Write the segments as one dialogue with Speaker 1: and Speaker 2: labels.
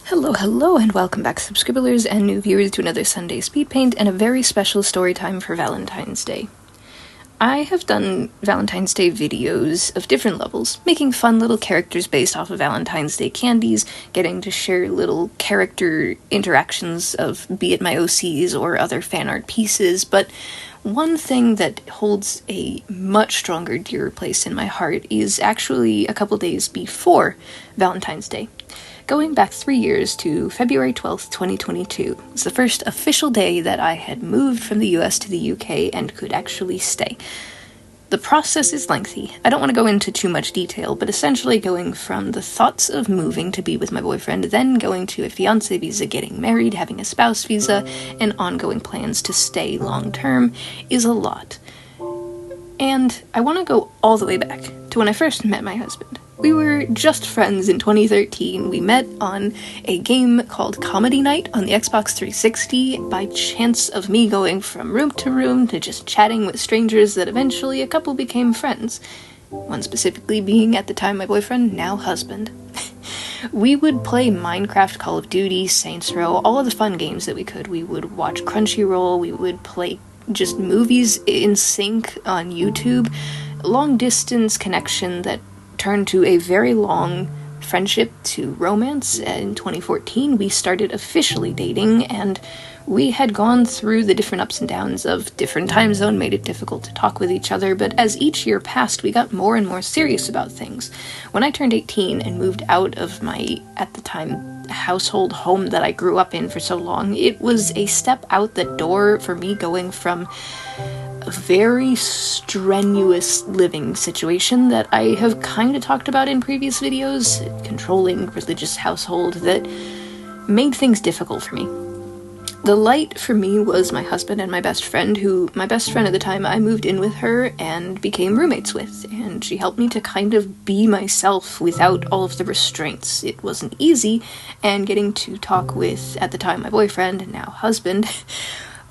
Speaker 1: Hello, and welcome back, subscribers and new viewers, to another Sunday speed paint and a very special story time for Valentine's Day. I have done Valentine's Day videos of different levels, making fun little characters based off of Valentine's Day candies, getting to share little character interactions of be it my OCs or other fan art pieces, but one thing that holds a much stronger, dearer place in my heart is actually a couple days before Valentine's Day. Going back 3 years to February 12th, 2022, was the first official day that I had moved from the US to the UK and could actually stay. The process is lengthy. I don't want to go into too much detail, but essentially going from the thoughts of moving to be with my boyfriend, then going to a fiancé visa, getting married, having a spouse visa, and ongoing plans to stay long term is a lot. And I want to go all the way back to when I first met my husband. We were just friends in 2013. We met on a game called Comedy Night on the Xbox 360 by chance of me going from room to room to just chatting with strangers that eventually a couple became friends. One specifically being, at the time, my boyfriend, now husband. We would play Minecraft, Call of Duty, Saints Row, all of the fun games that we could. We would watch Crunchyroll, we would play just movies in sync on YouTube. Long distance connection that turned to a very long friendship to romance. In 2014, we started officially dating, and we had gone through the different ups and downs of different time zone, made it difficult to talk with each other, but as each year passed, we got more and more serious about things. When I turned 18 and moved out of my, at the time, household home that I grew up in for so long, it was a step out the door for me, going from a very strenuous living situation that I have kind of talked about in previous videos, controlling religious household that made things difficult for me. The light for me was my husband and my best friend, who, my best friend at the time, I moved in with her and became roommates with, and she helped me to kind of be myself without all of the restraints. It wasn't easy, and getting to talk with, at the time, my boyfriend, and now husband,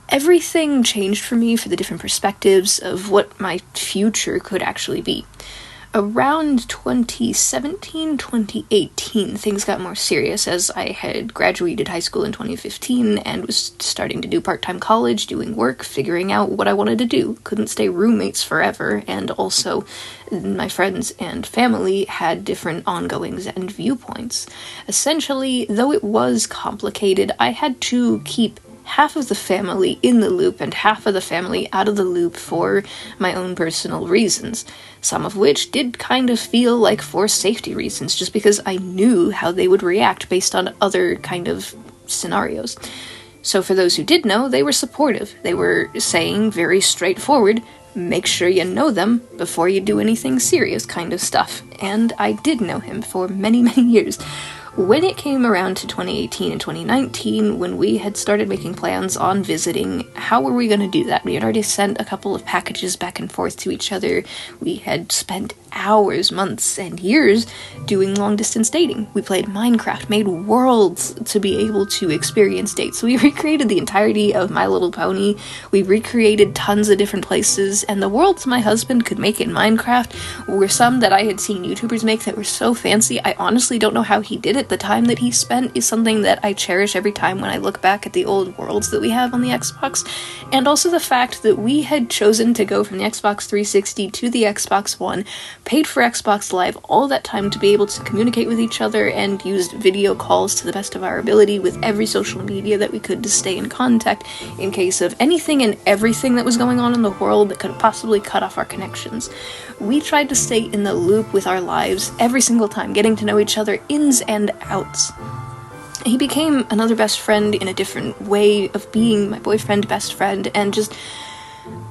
Speaker 1: everything changed for me for the different perspectives of what my future could actually be. Around 2017, 2018, things got more serious as I had graduated high school in 2015 and was starting to do part-time college, doing work, figuring out what I wanted to do. Couldn't stay roommates forever, and also my friends and family had different ongoings and viewpoints. Essentially, though it was complicated, I had to keep half of the family in the loop and half of the family out of the loop for my own personal reasons, some of which did kind of feel like for safety reasons, just because I knew how they would react based on other kind of scenarios. So for those who did know, they were supportive. They were saying very straightforward, make sure you know them before you do anything serious kind of stuff. And I did know him for many, many years. When it came around to 2018 and 2019, when we had started making plans on visiting, how were we going to do that? We had already sent a couple of packages back and forth to each other. We had spent hours, months, and years doing long-distance dating. We played Minecraft, made worlds to be able to experience dates. We recreated the entirety of My Little Pony. We recreated tons of different places, and the worlds my husband could make in Minecraft were some that I had seen YouTubers make that were so fancy. I honestly don't know how he did it. The time that he spent is something that I cherish every time when I look back at the old worlds that we have on the Xbox, and also the fact that we had chosen to go from the Xbox 360 to the Xbox One, paid for Xbox Live all that time to be able to communicate with each other, and used video calls to the best of our ability with every social media that we could to stay in contact in case of anything and everything that was going on in the world that could possibly cut off our connections. We tried to stay in the loop with our lives every single time, getting to know each other ins and outs. He became another best friend in a different way of being my boyfriend, best friend, and just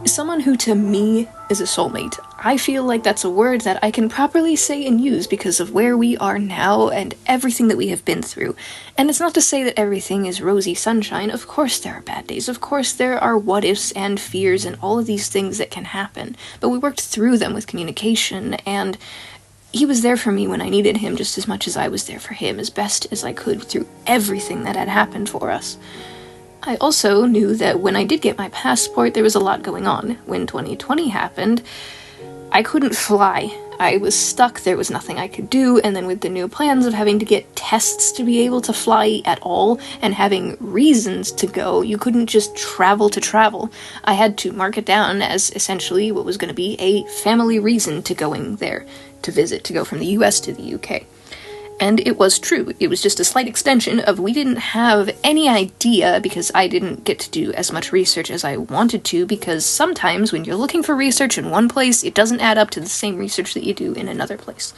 Speaker 1: someone who to me is a soulmate. I feel like that's a word that I can properly say and use because of where we are now and everything that we have been through. And it's not to say that everything is rosy sunshine. Of course there are bad days. Of course there are what-ifs and fears and all of these things that can happen. But we worked through them with communication, and he was there for me when I needed him just as much as I was there for him, as best as I could through everything that had happened for us. I also knew that when I did get my passport, there was a lot going on. When 2020 happened, I couldn't fly. I was stuck, there was nothing I could do, and then with the new plans of having to get tests to be able to fly at all, and having reasons to go, you couldn't just travel to travel. I had to mark it down as essentially what was going to be a family reason to going there, to visit, to go from the US to the UK. And it was true. It was just a slight extension of we didn't have any idea, because I didn't get to do as much research as I wanted to, because sometimes when you're looking for research in one place, it doesn't add up to the same research that you do in another place.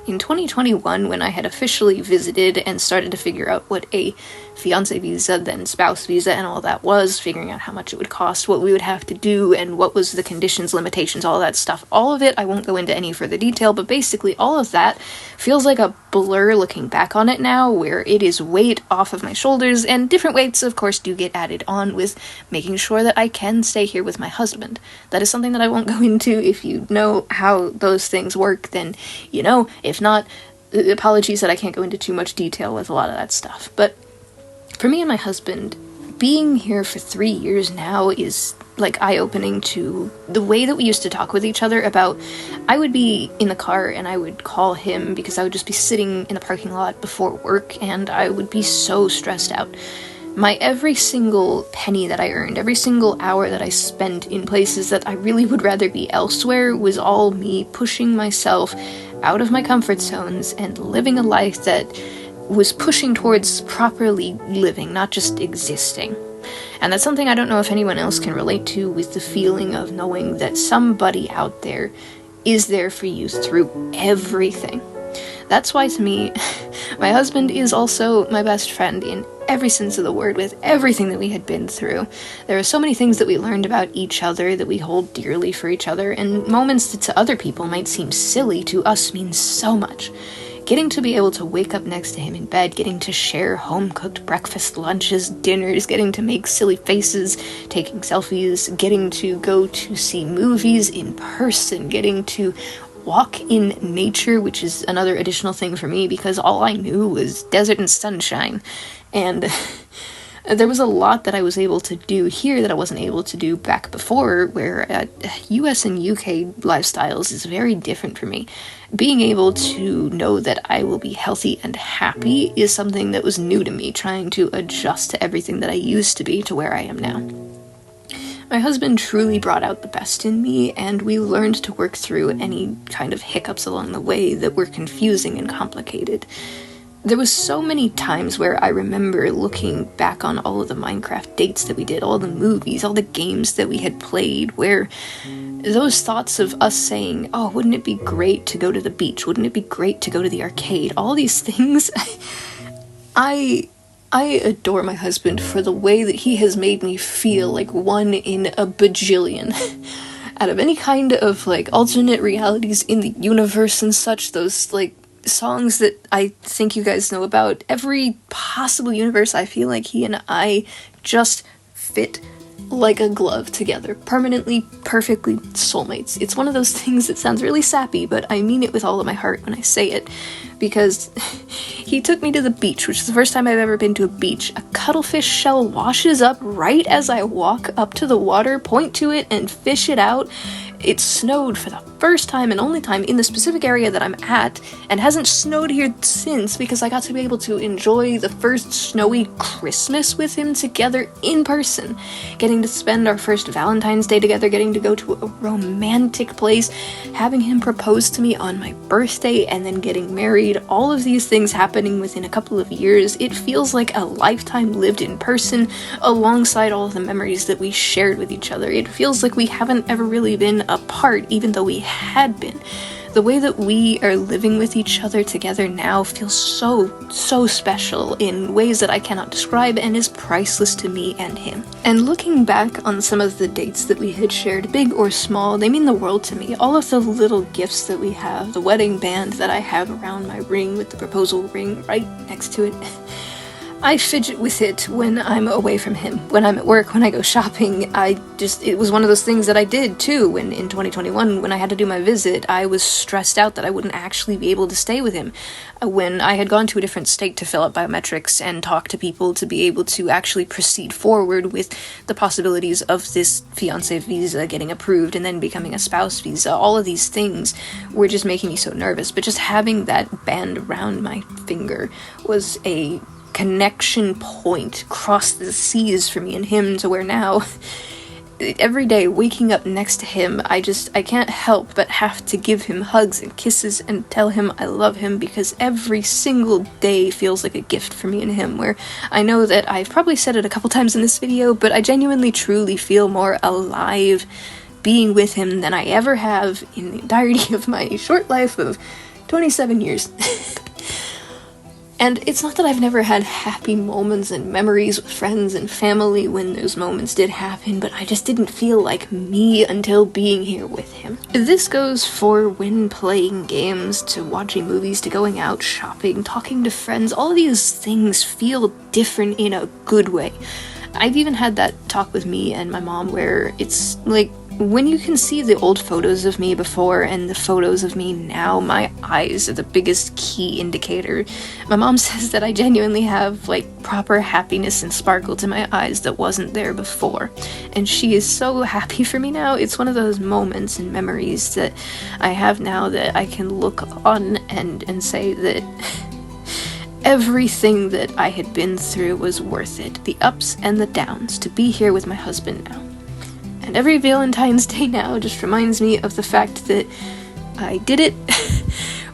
Speaker 1: In 2021, when I had officially visited and started to figure out what a fiancé visa, then spouse visa, and all that was, figuring out how much it would cost, what we would have to do, and what was the conditions, limitations, all that stuff, all of it, I won't go into any further detail, but basically all of that feels like a blur looking back on it now, where it is weight off of my shoulders, and different weights, of course, do get added on with making sure that I can stay here with my husband. That is something that I won't go into. If you know how those things work, then you know. If not, apologies that I can't go into too much detail with a lot of that stuff. But for me and my husband, being here for 3 years now is like eye-opening to the way that we used to talk with each other about. I would be in the car and I would call him because I would just be sitting in the parking lot before work and I would be so stressed out. My every single penny that I earned, every single hour that I spent in places that I really would rather be elsewhere, was all me pushing myself out of my comfort zones and living a life that was pushing towards properly living, not just existing. And that's something I don't know if anyone else can relate to, with the feeling of knowing that somebody out there is there for you through everything. That's why, to me, my husband is also my best friend in every sense of the word, with everything that we had been through. There are so many things that we learned about each other that we hold dearly for each other, and moments that to other people might seem silly, to us mean so much. Getting to be able to wake up next to him in bed, getting to share home-cooked breakfast, lunches, dinners, getting to make silly faces, taking selfies, getting to go to see movies in person, getting to walk in nature, which is another additional thing for me because all I knew was desert and sunshine. And there was a lot that I was able to do here that I wasn't able to do back before, where US and UK lifestyles is very different for me. Being able to know that I will be healthy and happy is something that was new to me, trying to adjust to everything that I used to be to where I am now. My husband truly brought out the best in me, and we learned to work through any kind of hiccups along the way that were confusing and complicated. There was so many times where I remember looking back on all of the Minecraft dates that we did, all the movies, all the games that we had played, where those thoughts of us saying, oh, wouldn't it be great to go to the beach? Wouldn't it be great to go to the arcade? All these things, I adore my husband for the way that he has made me feel like one in a bajillion. Out of any kind of, like, alternate realities in the universe and such, those, like, songs that I think you guys know about, every possible universe, I feel like he and I just fit like a glove together. Permanently, perfectly soulmates. It's one of those things that sounds really sappy, but I mean it with all of my heart when I say it, because he took me to the beach, which is the first time I've ever been to a beach. A cuttlefish shell washes up right as I walk up to the water, point to it, and fish it out. It snowed for the first time and only time in the specific area that I'm at, and hasn't snowed here since, because I got to be able to enjoy the first snowy Christmas with him together in person. Getting to spend our first Valentine's Day together, getting to go to a romantic place, having him propose to me on my birthday, and then getting married. All of these things happening within a couple of years. It feels like a lifetime lived in person, alongside all of the memories that we shared with each other. It feels like we haven't ever really been apart, even though we had been. The way that we are living with each other together now feels so special in ways that I cannot describe, and is priceless to me and him. And looking back on some of the dates that we had shared, big or small, they mean the world to me. All of the little gifts that we have, the wedding band that I have around my ring with the proposal ring right next to it. I fidget with it when I'm away from him. When I'm at work, when I go shopping, it was one of those things that I did too when in 2021, when I had to do my visit, I was stressed out that I wouldn't actually be able to stay with him. When I had gone to a different state to fill out biometrics and talk to people to be able to actually proceed forward with the possibilities of this fiancé visa getting approved and then becoming a spouse visa, all of these things were just making me so nervous. But just having that band around my finger was a connection point across the seas for me and him, to where now every day waking up next to him, I can't help but have to give him hugs and kisses and tell him I love him, because every single day feels like a gift for me and him, where I know that I've probably said it a couple times in this video, but I genuinely truly feel more alive being with him than I ever have in the entirety of my short life of 27 years. And it's not that I've never had happy moments and memories with friends and family when those moments did happen, but I just didn't feel like me until being here with him. This goes for when playing games, to watching movies, to going out shopping, talking to friends. All of these things feel different in a good way. I've even had that talk with me and my mom where it's like, when you can see the old photos of me before and the photos of me now, my eyes are the biggest key indicator. My mom says that I genuinely have like proper happiness and sparkle to my eyes that wasn't there before. And she is so happy for me now. It's one of those moments and memories that I have now that I can look on and say that everything that I had been through was worth it. The ups and the downs, to be here with my husband now. And every Valentine's Day now just reminds me of the fact that I did it,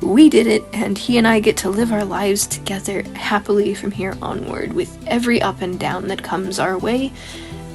Speaker 1: we did it, and he and I get to live our lives together happily from here onward, with every up and down that comes our way.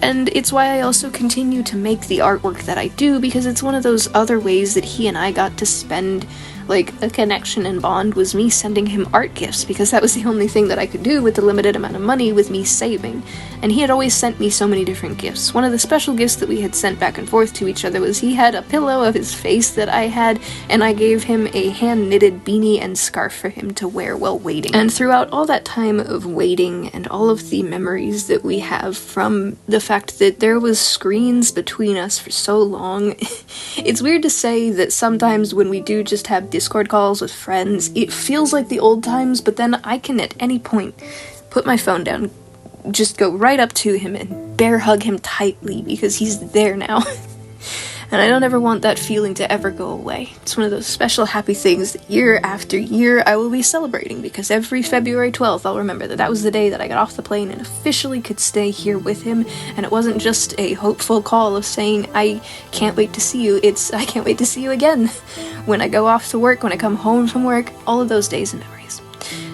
Speaker 1: And it's why I also continue to make the artwork that I do, because it's one of those other ways that he and I got to spend like a connection and bond, was me sending him art gifts, because that was the only thing that I could do with the limited amount of money with me saving. And he had always sent me so many different gifts. One of the special gifts that we had sent back and forth to each other was he had a pillow of his face that I had, and I gave him a hand-knitted beanie and scarf for him to wear while waiting. And throughout all that time of waiting and all of the memories that we have from the fact that there was screens between us for so long, it's weird to say that sometimes when we do just have Discord calls with friends, it feels like the old times, but then I can at any point put my phone down, just go right up to him and bear hug him tightly, because he's there now. And I don't ever want that feeling to ever go away. It's one of those special happy things that year after year I will be celebrating, because every February 12th I'll remember that that was the day that I got off the plane and officially could stay here with him, and it wasn't just a hopeful call of saying, I can't wait to see you, it's, I can't wait to see you again. When I go off to work, when I come home from work, all of those days and memories.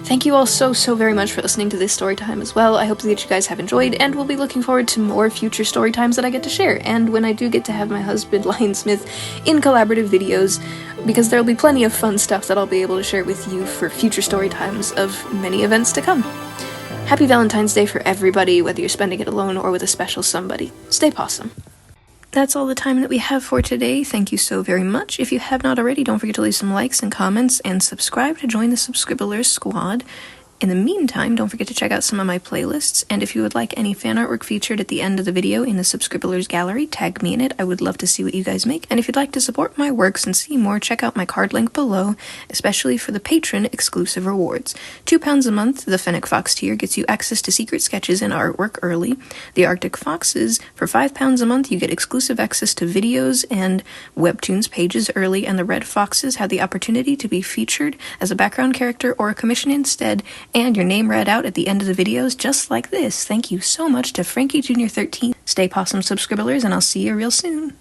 Speaker 1: Thank you all so very much for listening to this story time as well. I hope that you guys have enjoyed, and we'll be looking forward to more future story times that I get to share, and when I do get to have my husband Lionsmith in collaborative videos, because there'll be plenty of fun stuff that I'll be able to share with you for future story times of many events to come. Happy Valentine's Day for everybody, whether you're spending it alone or with a special somebody. Stay possum. That's all the time that we have for today. Thank you so very much. If you have not already, don't forget to leave some likes and comments and subscribe to join the Subscribblers squad. In the meantime, don't forget to check out some of my playlists, and if you would like any fan artwork featured at the end of the video in the Subscribblers gallery, tag me in it. I would love to see what you guys make. And if you'd like to support my works and see more, check out my card link below, especially for the patron exclusive rewards. £2 a month, the Fennec Fox tier gets you access to secret sketches and artwork early. The Arctic Foxes, for £5 a month, you get exclusive access to videos and webtoons pages early, and the Red Foxes have the opportunity to be featured as a background character or a commission instead, and your name read out at the end of the videos just like this. Thank you so much to Frankie Jr. 13. Stay possum, Subscribblers, and I'll see you real soon.